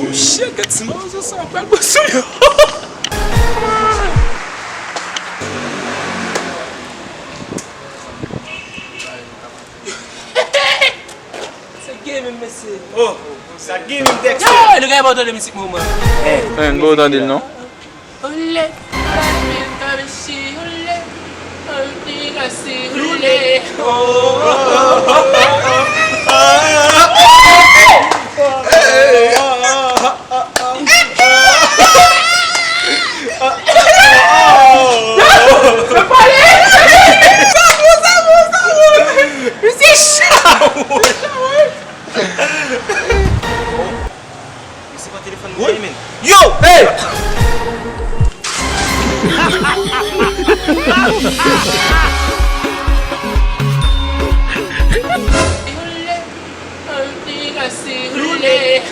Oxê, quer desmauser essa pele você. Game, monsieur. Oh, ça game, Dex. Yo, le gars va entendre la musique, Moman. Eh, bon dans le non? Olé, olé, Yo! Hey! olé,